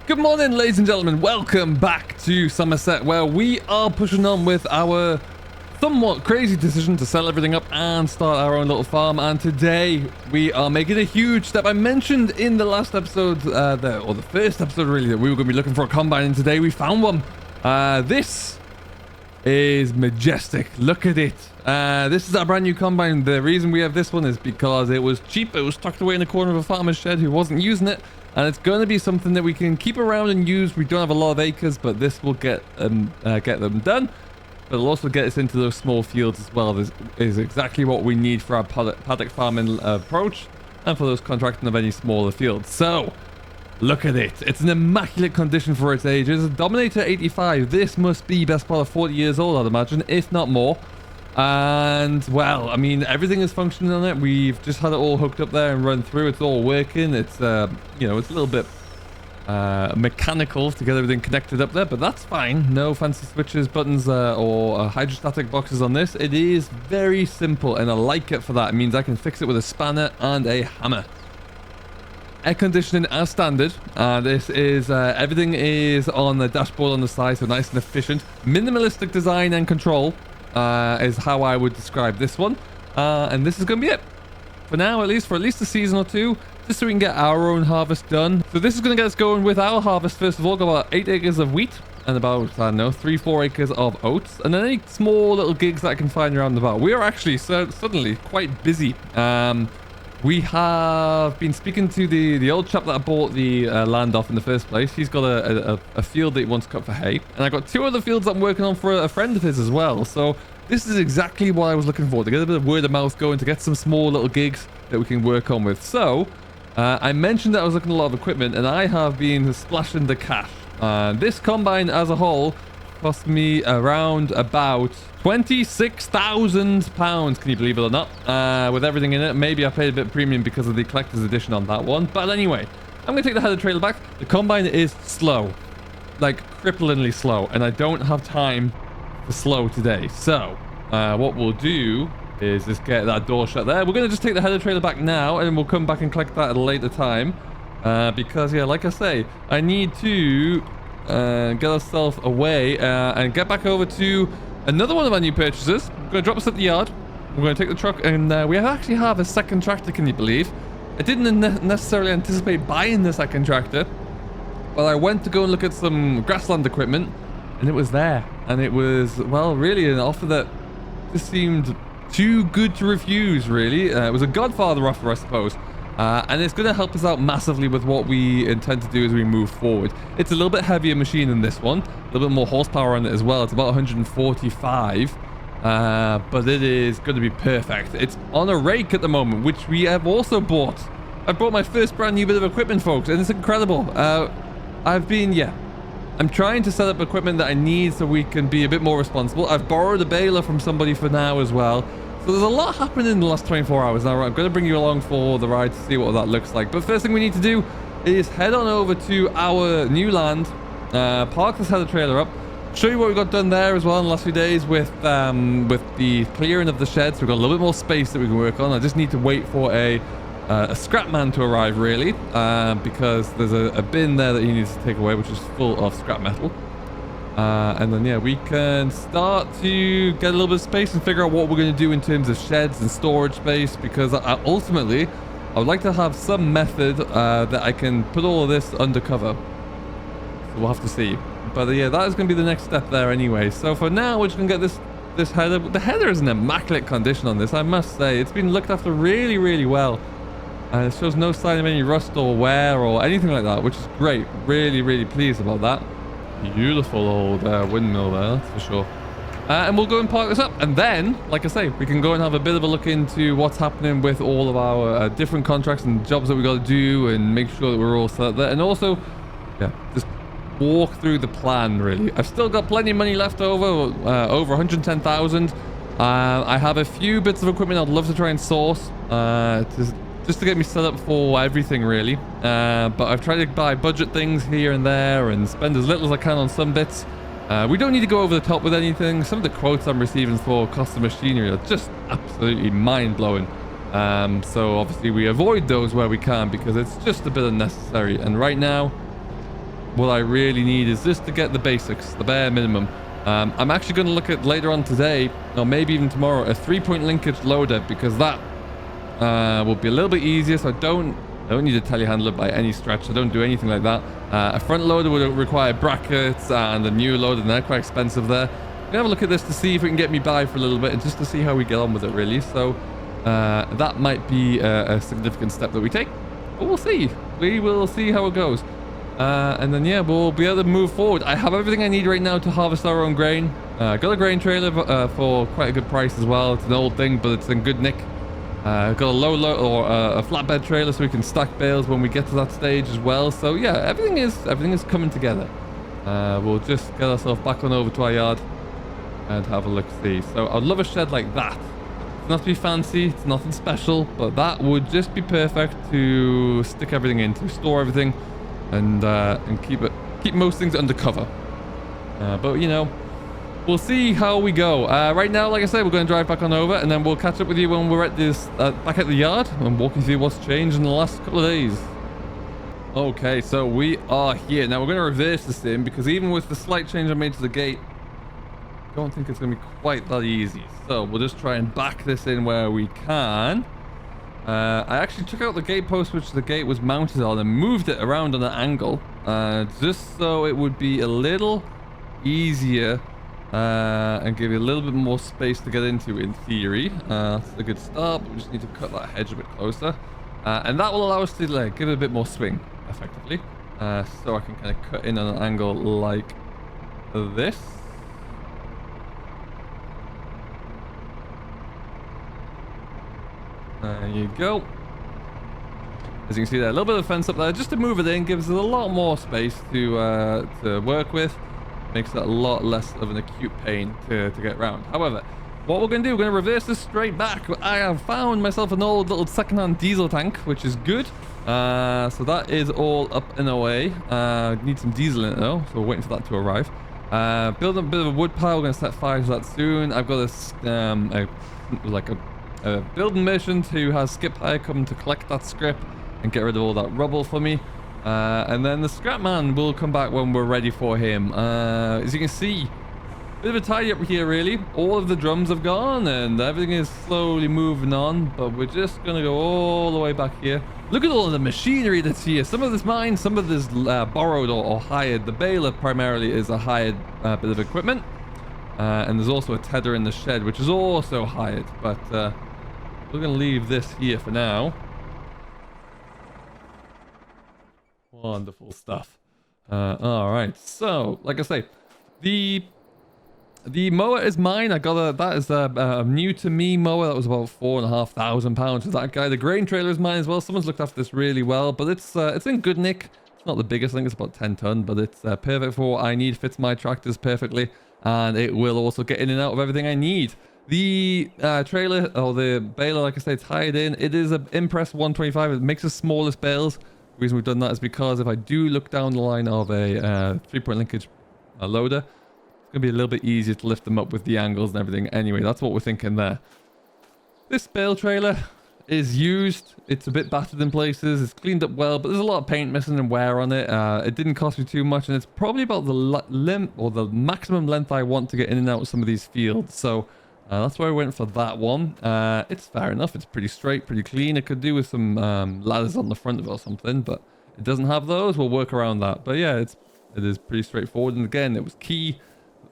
Good morning, ladies and gentlemen. Welcome back to Somerset, where we are pushing on with our somewhat crazy decision to sell everything up and start our own little farm. And today we are making a huge step. I mentioned in the last episode, or the first episode really, that we were going to be looking for a combine, and today we found one. This is majestic. Look at it. This is our brand new combine. The reason we have this one is because it was cheap. It was tucked away in the corner of a farmer's shed who wasn't using it. And it's going to be something that we can keep around and use. We don't have a lot of acres, but this will get them done. But it'll also get us into those small fields as well. This is exactly what we need for our paddock farming approach and for those contracting of any smaller fields. So, look at it. It's an immaculate condition for its age. It's a Dominator 85. This must be best part of 40 years old, I'd imagine, if not more. And well, I mean, everything is functioning on it. We've just had it all hooked up there and run through. It's all working. It's you know, it's a little bit mechanical to get everything connected up there, but that's fine. No fancy switches, buttons, or hydrostatic boxes on this. It is very simple, and I like it for that. It means I can fix it with a spanner and a hammer. Air conditioning as standard. This is everything is on the dashboard on the side, so nice and efficient. Minimalistic design and control is how I would describe this one. And this is going to be it. For now, at least, for at least a season or two, just so we can get our own harvest done. So this is going to get us going with our harvest. First of all, got about 8 acres of wheat and about, I don't know, 3-4 acres of oats. And then any small little gigs that I can find around the bar. We are actually suddenly quite busy. We have been speaking to the old chap that I bought the land off in the first place. He's got a field that he wants cut for hay. And I got 2 other fields that I'm working on for a friend of his as well. So this is exactly what I was looking for, to get a bit of word of mouth going, to get some small little gigs that we can work on with. So I mentioned that I was looking at a lot of equipment, and I have been splashing the cash. This combine as a whole cost me around about £26,000, can you believe it or not, with everything in it. Maybe I paid a bit premium because of the collector's edition on that one, but anyway, I'm gonna take the header trailer back. The combine is slow, like cripplingly slow, and I don't have time for slow today. So what we'll do is just get that door shut there. We're gonna just take the header trailer back now, and we'll come back and collect that at a later time, because yeah, like I say, I need to get ourselves away and get back over to another one of our new purchases. We're going to drop us at the yard. We're going to take the truck, and we actually have a second tractor, can you believe? I didn't necessarily anticipate buying the second tractor, but I went to go and look at some grassland equipment, and it was there. And it was, well, really an offer that just seemed too good to refuse, really. It was a Godfather offer, I suppose. And it's going to help us out massively with what we intend to do as we move forward. It's a little bit heavier machine than this one, a little bit more horsepower on it as well. It's about 145, but it is going to be perfect. It's on a rake at the moment, which we have also bought. I bought my first brand new bit of equipment, folks, and it's incredible. I'm trying to set up equipment that I need so we can be a bit more responsible. I've borrowed a baler from somebody for now as well. So there's a lot happening in the last 24 hours. Now, I'm going to bring you along for the ride to see what that looks like. But first thing we need to do is head on over to our new land, park this header trailer up, show you what we got done there as well in the last few days with the clearing of the sheds. We've got a little bit more space that we can work on. I just need to wait for a scrap man to arrive, really, because there's a bin there that he needs to take away, which is full of scrap metal. And then, yeah, we can start to get a little bit of space and figure out what we're going to do in terms of sheds and storage space, because ultimately, I would like to have some method that I can put all of this under cover. So we'll have to see. But yeah, that is going to be the next step there anyway. So for now, we're just going to get this header. The header is in immaculate condition on this, I must say. It's been looked after really, really well. And it shows no sign of any rust or wear or anything like that, which is great. Really, really pleased about that. Beautiful old windmill there, that's for sure. And we'll go and park this up, and then, like I say, we can go and have a bit of a look into what's happening with all of our different contracts and jobs that we got to do, and make sure that we're all set up there, and also, yeah, just walk through the plan, really. I've still got plenty of money left over, over 110,000. I have a few bits of equipment I'd love to try and source, just to get me set up for everything, really. But I've tried to buy budget things here and there and spend as little as I can on some bits. We don't need to go over the top with anything. Some of the quotes I'm receiving for custom machinery are just absolutely mind-blowing. So obviously we avoid those where we can, because it's just a bit unnecessary. And right now, what I really need is just to get the basics, the bare minimum. I'm actually going to look at later on today, or maybe even tomorrow, a 3-point linkage loader, because that will be a little bit easier. So I don't need a telehandler by any stretch. I don't do anything like that. A front loader would require brackets and a new loader, and they're quite expensive there. I'm gonna have a look at this to see if it can get me by for a little bit, and just to see how we get on with it, really. So that might be a significant step that we take, but we'll see. We will see how it goes. And then, yeah, we'll be able to move forward. I have everything I need right now to harvest our own grain. Got a grain trailer for quite a good price as well. It's an old thing, but it's in good nick. Got a a flatbed trailer so we can stack bales when we get to that stage as well. So yeah, everything is coming together. We'll just get ourselves back on over to our yard and have a look see. So I'd love a shed like that. It's not to be fancy, it's nothing special, but that would just be perfect to stick everything in, to store everything, and keep most things under cover. But you know, we'll see how we go. Right now, like I said, we're going to drive back on over, and then we'll catch up with you when we're at this back at the yard and walk you through what's changed in the last couple of days. Okay, so we are here now. We're going to reverse this in, because even with the slight change I made to the gate, I don't think it's going to be quite that easy. So we'll just try and back this in where we can. I actually took out the gate post which the gate was mounted on and moved it around on an angle, just so it would be a little easier and give you a little bit more space to get into, in theory. That's a good start, but we just need to cut that hedge a bit closer, and that will allow us to give it a bit more swing effectively, so I can kind of cut in on an angle like this. There you go. As you can see there, a little bit of fence up there just to move it in, gives it a lot more space to work with. Makes it a lot less of an acute pain to get around. However, what we're going to do, we're going to reverse this straight back. I have found myself an old little second-hand diesel tank, which is good. So that is all up and away. Need some diesel in it though, so we're waiting for that to arrive. Build up a bit of a wood pile. We're going to set fire to that soon. I've got a building merchant who has skip hire come to collect that scrip and get rid of all that rubble for me. And then the scrap man will come back when we're ready for him. As you can see, bit of a tidy up here really. All of the drums have gone and everything is slowly moving on, but we're just gonna go all the way back here. Look at all of the machinery that's here. Some of this mine, some of this borrowed or hired. The baler primarily is a hired bit of equipment. And there's also a tedder in the shed, which is also hired, but we're gonna leave this here for now. Wonderful stuff. All right, so like I say, the mower is mine. I got that is a new to me mower. That was about £4,500 for that guy. The grain trailer is mine as well. Someone's looked after this really well, but it's in good nick. It's not the biggest. I think it's about 10 ton, but it's perfect for what I need. Fits my tractors perfectly, and it will also get in and out of everything I need. The trailer or the baler, like I say, it's hired in. It is an Impress 125. It makes the smallest bales. The reason we've done that is because if I do look down the line of a 3-point linkage loader, it's going to be a little bit easier to lift them up with the angles and everything. Anyway, that's what we're thinking there. This bale trailer is used. It's a bit battered in places. It's cleaned up well, but there's a lot of paint missing and wear on it. It didn't cost me too much, and it's probably about the length or the maximum length I want to get in and out of some of these fields. So that's why I went for that one. It's fair enough. It's pretty straight, pretty clean. It could do with some ladders on the front of it or something, but it doesn't have those. We'll work around that. But yeah, it is pretty straightforward. And again, it was key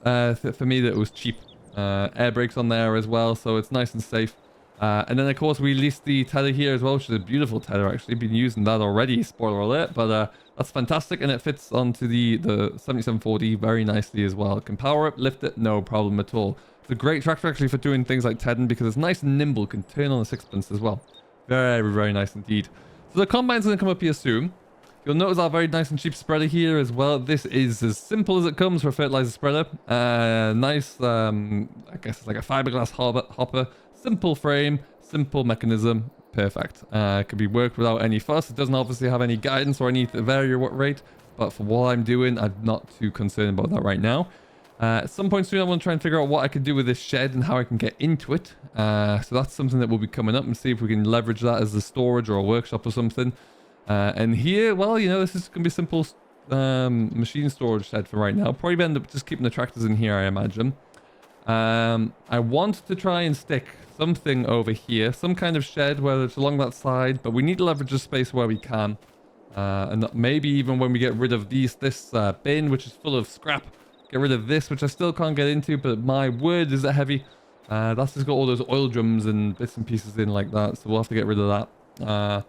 for me that it was cheap. Air brakes on there as well, so it's nice and safe. And then of course we leased the tedder here as well, which is a beautiful tedder actually. Been using that already, spoiler alert, but that's fantastic, and it fits onto the 7740 very nicely as well. It can power up, lift it, no problem at all. It's a great tractor actually for doing things like tedding because it's nice and nimble, can turn on a sixpence as well. Very, very nice indeed. So the combine's going to come up here soon. You'll notice our very nice and cheap spreader here as well. This is as simple as it comes for a fertilizer spreader. Nice, I guess it's like a fiberglass hopper. Simple frame, simple mechanism, perfect. It can be worked without any fuss. It doesn't obviously have any guidance or any variable rate, but for what I'm doing, I'm not too concerned about that right now. At some point soon, I want to try and figure out what I can do with this shed and how I can get into it. So that's something that will be coming up, and see if we can leverage that as a storage or a workshop or something. And here, well, you know, this is going to be simple machine storage shed for right now. Probably end up just keeping the tractors in here, I imagine. I want to try and stick something over here, some kind of shed, whether it's along that side, but we need to leverage the space where we can. And maybe even when we get rid of this bin, which is full of scrap, get rid of this, which I still can't get into, but my word, is it heavy. That's just got all those oil drums and bits and pieces in like that, so we'll have to get rid of that.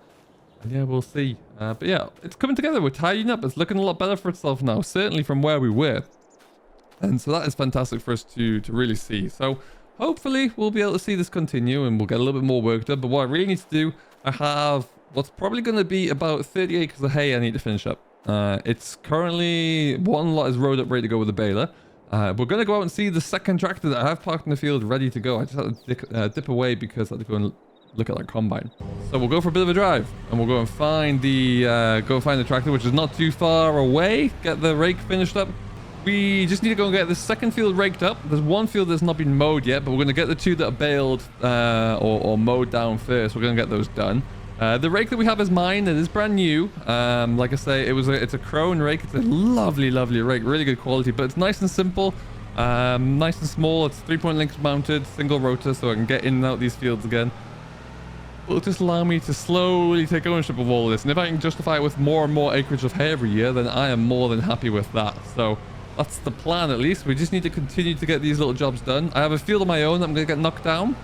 And yeah, we'll see. But yeah, it's coming together. We're tidying up. It's looking a lot better for itself now, certainly from where we were. And so that is fantastic for us to really see. So hopefully we'll be able to see this continue and we'll get a little bit more work done. But what I really need to do, I have what's probably going to be about 30 acres of hay I need to finish up. It's currently, one lot is rode up ready to go with the baler. We're going to go out and see the second tractor that I have parked in the field ready to go. I just had to dip away because I had to go and look at that combine. So we'll go for a bit of a drive and we'll go and find the tractor, which is not too far away. Get the rake finished up. We just need to go and get the second field raked up. There's one field that's not been mowed yet, but we're going to get the two that are baled or mowed down first. We're going to get those done. The rake that we have is mine. It is brand new. Like I say, it's a Crone rake. It's a lovely, lovely rake. Really good quality, but it's nice and simple. Nice and small. It's 3-point links mounted, single rotor, so I can get in and out these fields again. It'll just allow me to slowly take ownership of all of this. And if I can justify it with more and more acreage of hay every year, then I am more than happy with that. So that's the plan, at least. We just need to continue to get these little jobs done. I have a field of my own that I'm going to get knocked down.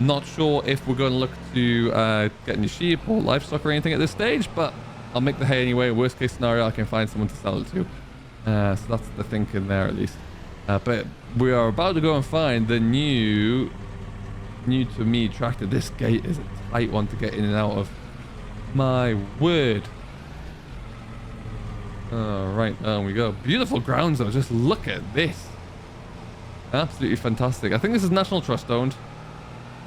Not sure if we're going to look to get any sheep or livestock or anything at this stage, but I'll make the hay anyway. Worst case scenario, I can find someone to sell it to. So that's the thinking there, at least. But we are about to go and find the new to me tractor. This gate is a tight one to get in and out of. My word. Right, down we go. Beautiful grounds though. Just look at this. Absolutely fantastic. I think this is National Trust owned.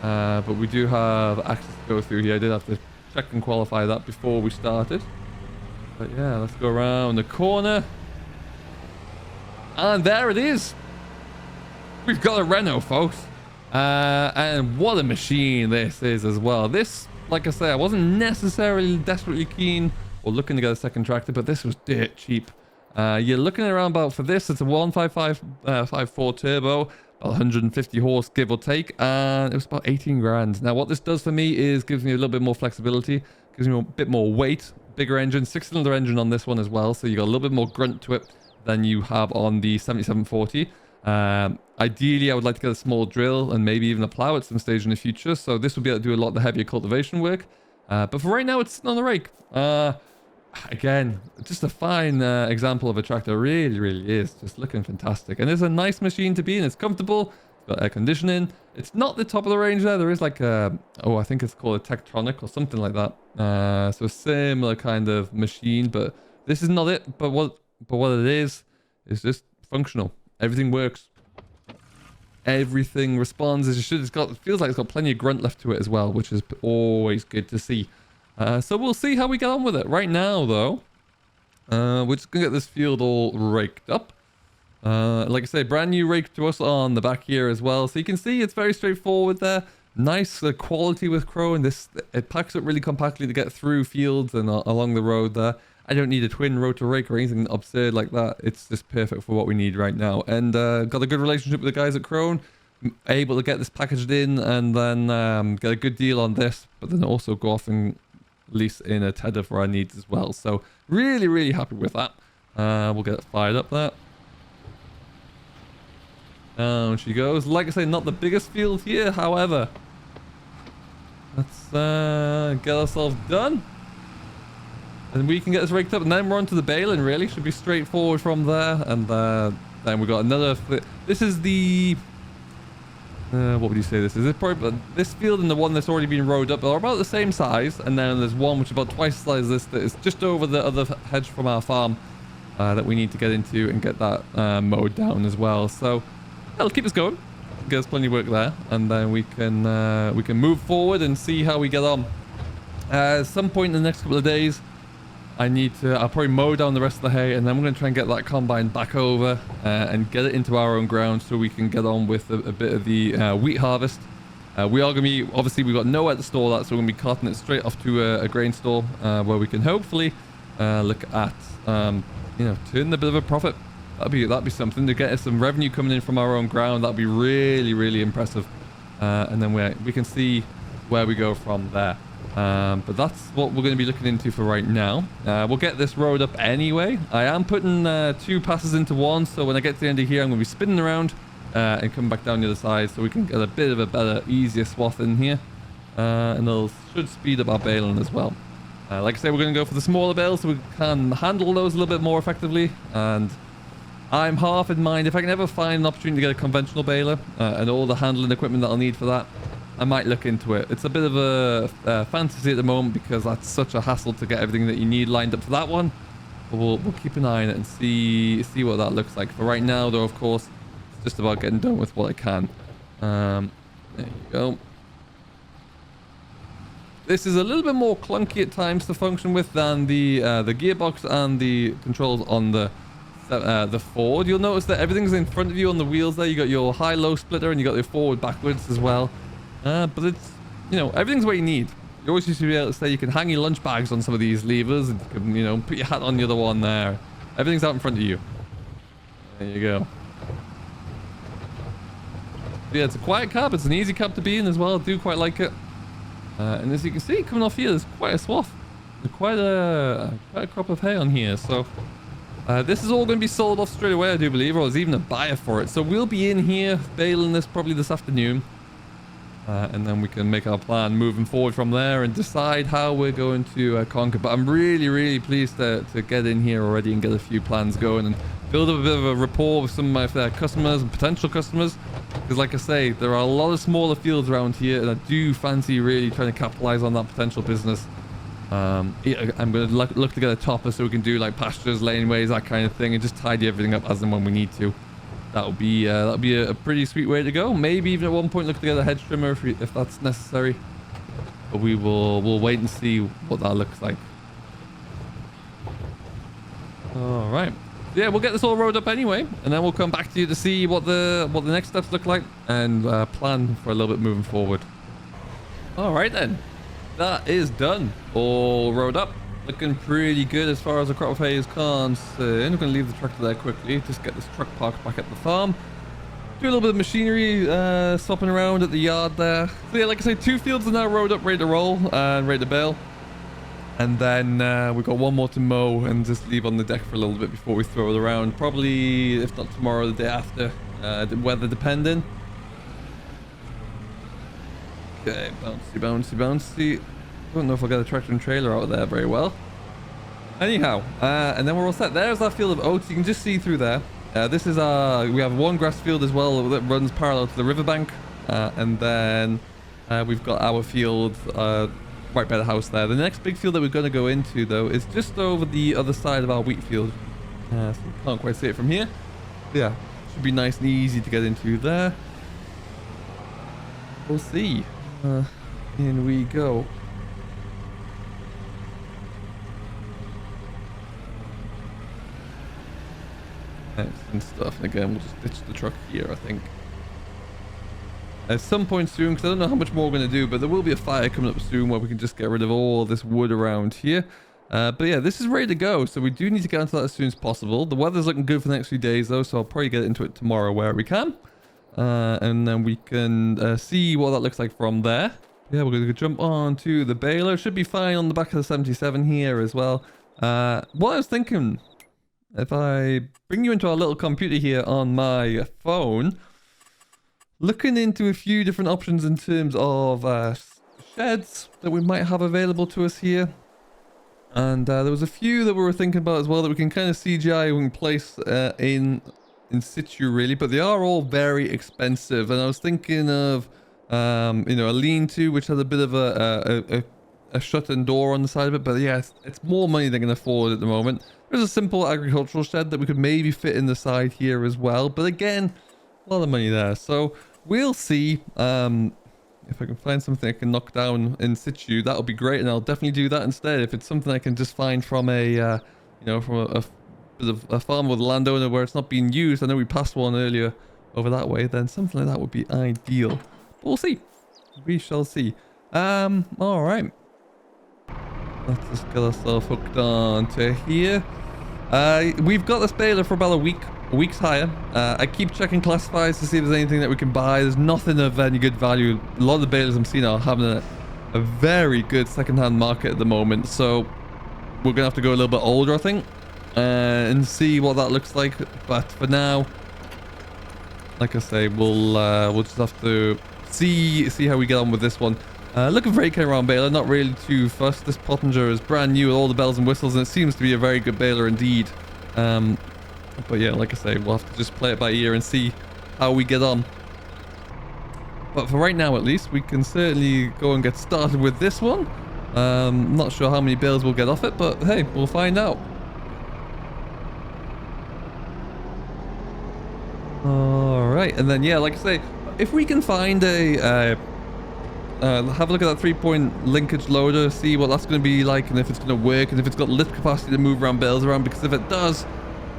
But we do have access to go through here. I did have to check and qualify that before we started. But yeah, let's go around the corner. And there it is. We've got a Renault, folks. And what a machine this is as well. This, like I say, I wasn't necessarily desperately keen or looking to get a second tractor, but this was dirt cheap. You're looking around about, for this, it's a 155.54 turbo, about 150 horse, give or take, and it was about 18 grand. Now, what this does for me is gives me a little bit more flexibility, gives me a bit more weight, bigger engine, 6-cylinder engine on this one as well, so you got a little bit more grunt to it than you have on the 7740. Ideally, I would like to get a small drill and maybe even a plow at some stage in the future, so this will be able to do a lot of the heavier cultivation work. But for right now, it's sitting on the rake. Again, just a fine example of a tractor. Really, really is. Just looking fantastic. And it's a nice machine to be in. It's comfortable. It's got air conditioning. It's not the top of the range there. There is like a, I think it's called a Tectronic or something like that. So a similar kind of machine, but this is not it. But what it is just functional. Everything works. Everything responds as it should. It feels like it's got plenty of grunt left to it as well, which is always good to see. So we'll see how we get on with it. Right now, though, we're just going to get this field all raked up. Like I say, brand new rake to us on the back here as well. So you can see it's very straightforward there. Nice quality with Crone. It packs up really compactly to get through fields and along the road there. I don't need a twin rotor rake or anything absurd like that. It's just perfect for what we need right now. And got a good relationship with the guys at Crone. Able to get this packaged in and then get a good deal on this. But then also go off and lease in a tether for our needs as well. So really, really happy with that. We'll get it fired up there. Down she goes. Like I say, not the biggest field here, however. Let's get ourselves done. And we can get this raked up, and then we're on to the baling, really. Should be straightforward from there. And then we've got another... This is the... what would you say this is? It's probably this field and the one that's already been rowed up are about the same size. And then there's one which is about twice the size as this that is just over the other hedge from our farm that we need to get into and get that mowed down as well. So that'll keep us going. Get us plenty of work there. And then we can move forward and see how we get on. At some point in the next couple of days, I'll probably mow down the rest of the hay, and then we're going to try and get that combine back over and get it into our own ground so we can get on with a bit of the wheat harvest. We are going to be, obviously we've got nowhere to store that, so we're going to be carting it straight off to a grain store where we can hopefully look at you know, turn a bit of a profit. That'd be something to get us some revenue coming in from our own ground. That'd be really, really impressive. And then we can see where we go from there. But that's what we're going to be looking into for right now. We'll get this road up anyway. I am putting 2 passes into one, so when I get to the end of here, I'm going to be spinning around and coming back down the other side, so we can get a bit of a better, easier swath in here. And they'll should speed up our baling as well. Like I say, we're going to go for the smaller bales so we can handle those a little bit more effectively. And I'm half in mind, if I can ever find an opportunity to get a conventional baler and all the handling equipment that I'll need for that, I might look into it. It's a bit of a fantasy at the moment because that's such a hassle to get everything that you need lined up for that one. But we'll keep an eye on it and see what that looks like. For right now, though, of course, it's just about getting done with what I can. There you go. This is a little bit more clunky at times to function with than the gearbox and the controls on the Ford. You'll notice that everything's in front of you on the wheels there. You got your high-low splitter and you got your forward backwards as well. But it's, you know, everything's what you need. You always used to be able to say you can hang your lunch bags on some of these levers and you can, you know, put your hat on the other one there. Everything's out in front of you. There you go. Yeah, it's a quiet cab. It's an easy cab to be in as well. I do quite like it. And as you can see, coming off here, there's quite a swath. There's quite a crop of hay on here. So this is all going to be sold off straight away, I do believe, or there's even a buyer for it. So we'll be in here baling this probably this afternoon. And then we can make our plan moving forward from there and decide how we're going to conquer. But I'm really, really pleased to get in here already and get a few plans going and build up a bit of a rapport with some of my customers and potential customers. Because like I say, there are a lot of smaller fields around here and I do fancy really trying to capitalize on that potential business. I'm going to look to get a topper so we can do like pastures, laneways, that kind of thing, and just tidy everything up as and when we need to. That'll be a pretty sweet way to go. Maybe even at one point look to get a hedge trimmer if that's necessary. But we'll wait and see what that looks like. All right. Yeah, we'll get this all rolled up anyway, and then we'll come back to you to see what the next steps look like and plan for a little bit moving forward. All right then, that is done. All rolled up. Looking pretty good as far as the crop of hay is concerned. I'm going to leave the tractor there quickly. Just get this truck parked back at the farm. Do a little bit of machinery swapping around at the yard there. So yeah, like I say, 2 fields are now rolled up, ready to roll and ready to bale. And then we've got 1 more to mow and just leave on the deck for a little bit before we throw it around. Probably, if not tomorrow, the day after, weather depending. Okay, bouncy, bouncy, bouncy. Don't know if I'll get a tractor and trailer out there very well. Anyhow, and then we're all set. There's our field of oats. You can just see through there. This is we have 1 grass field as well that runs parallel to the riverbank. And then we've got our field right by the house there. The next big field that we're going to go into, though, is just over the other side of our wheat field. So we can't quite see it from here. But yeah, should be nice and easy to get into there. We'll see. In we go. Excellent stuff. And again, we'll just ditch the truck here, I think. At some point soon, because I don't know how much more we're going to do, but there will be a fire coming up soon where we can just get rid of all this wood around here. But yeah, this is ready to go, so we do need to get onto that as soon as possible. The weather's looking good for the next few days, though, so I'll probably get into it tomorrow where we can. And then we can see what that looks like from there. Yeah, we're going to jump on to the baler. Should be fine on the back of the 77 here as well. What I was thinking, if I bring you into our little computer here on my phone, looking into a few different options in terms of sheds that we might have available to us here. And there was a few that we were thinking about as well that we can kind of CGI and place in situ really, but they are all very expensive. And I was thinking of, you know, a lean-to which has a bit of a shut-in door on the side of it, but yeah, it's more money than I can afford at the moment. There's a simple agricultural shed that we could maybe fit in the side here as well, but again, a lot of money there. So we'll see if I can find something I can knock down in situ. That'll be great, and I'll definitely do that instead. If it's something I can just find from a you know, from a bit of a farm with a landowner where it's not being used, I know we passed one earlier over that way, then something like that would be ideal. But we'll see. We shall see. All right. Let's just get ourselves hooked on to here. We've got this baler for about a week's hire. I keep checking classifieds to see if there's anything that we can buy. There's nothing of any good value. A lot of the balers I'm seeing are having a very good second-hand market at the moment, so we're gonna have to go a little bit older, I think, and see what that looks like. But for now, like I say, we'll just have to see how we get on with this one. Looking for 8k round baler, not really too fussed. This Pottinger is brand new with all the bells and whistles, and it seems to be a very good baler indeed. But yeah, like I say, we'll have to just play it by ear and see how we get on. But for right now, at least, we can certainly go and get started with this one. Not sure how many bales we'll get off it, but hey, we'll find out. Alright, and then yeah, like I say, if we can find a have a look at that 3-point linkage loader, see what that's going to be like, and if it's going to work, and if it's got lift capacity to move around bales around, because if it does,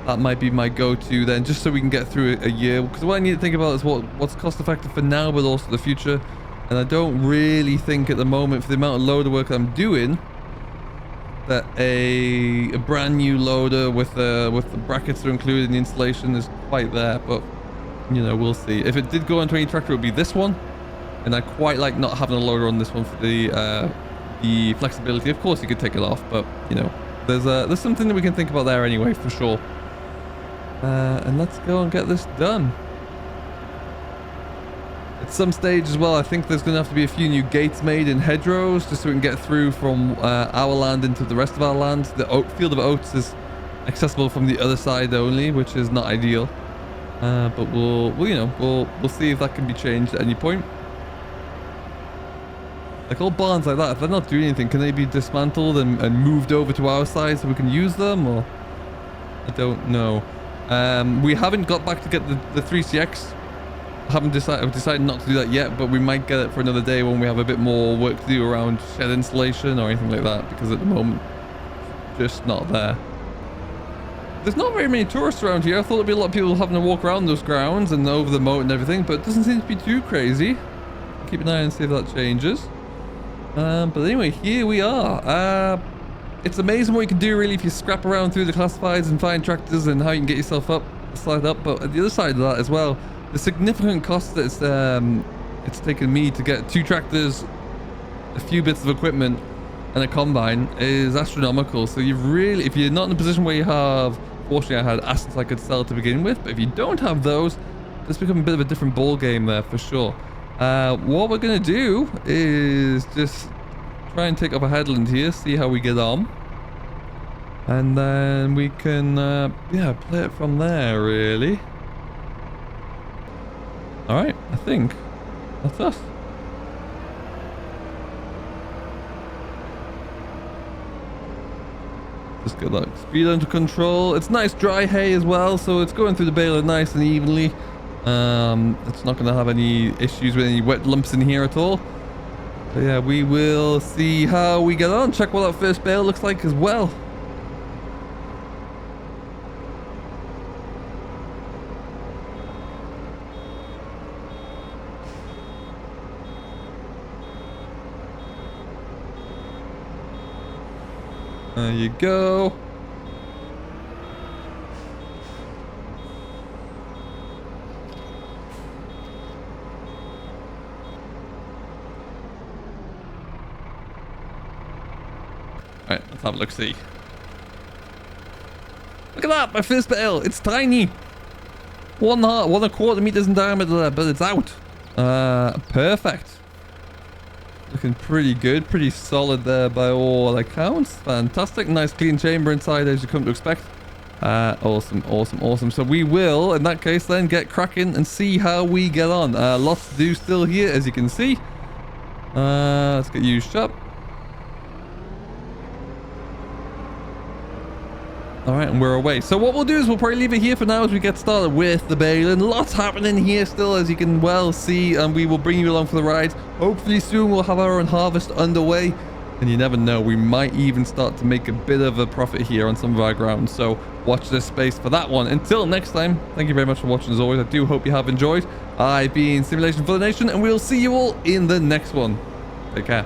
that might be my go-to then, just so we can get through a year. Because what I need to think about is what's cost effective for now, but also the future. And I don't really think at the moment, for the amount of loader work I'm doing, that a brand new loader with the brackets that are included in the installation is quite there. But you know, we'll see. If it did go onto any tractor, it would be this one. And I quite like not having a loader on this one for the flexibility. Of course, you could take it off, but you know, there's something that we can think about there anyway, for sure. And let's go and get this done. At some stage as well, I think there's going to have to be a few new gates made in hedgerows, just so we can get through from our land into the rest of our land. The field of oats is accessible from the other side only, which is not ideal. But we'll see if that can be changed at any point. Like all barns like that, if they're not doing anything, can they be dismantled and moved over to our side so we can use them? Or I don't know. We haven't got back to get the 3CX. I've decided not to do that yet, but we might get it for another day when we have a bit more work to do around shed installation or anything like that, because at the moment, just not there. There's not very many tourists around here. I thought there'd be a lot of people having to walk around those grounds and over the moat and everything, but it doesn't seem to be too crazy. Keep an eye and see if that changes. But anyway, here we are. It's amazing what you can do really if you scrap around through the classifieds and find tractors and how you can get yourself slide up. But at the other side of that as well, the significant cost that it's taken me to get 2 tractors, a few bits of equipment, and a combine is astronomical. So you've really, if you're not in a position where you have, fortunately I had assets I could sell to begin with, but if you don't have those, it's become a bit of a different ball game there for sure. What we're gonna do is just try and take up a headland here, see how we get on, and then we can yeah, play it from there really. All right, I think that's us. Just get that speed under control. It's nice dry hay as well, so it's going through the baler nice and evenly. It's not going to have any issues with any wet lumps in here at all. But yeah, we will see how we get on. Check what that first bale looks like as well. There you go. Alright, let's have a look-see. Look at that, my first bale. It's tiny. 1.25 meters in diameter there, but it's out. Perfect. Looking pretty good, pretty solid there by all accounts. Fantastic, nice clean chamber inside as you come to expect. Awesome, awesome, awesome. So we will, in that case, then get cracking and see how we get on. Lots to do still here, as you can see. Let's get you shut. Alright, and we're away. So what we'll do is we'll probably leave it here for now as we get started with the baling. Lots happening here still, as you can well see, and we will bring you along for the ride. Hopefully soon we'll have our own harvest underway, and you never know, we might even start to make a bit of a profit here on some of our grounds. So watch this space for that one. Until next time, thank you very much for watching as always. I do hope you have enjoyed. I've been Simulation for the Nation, and we'll see you all in the next one. Take care.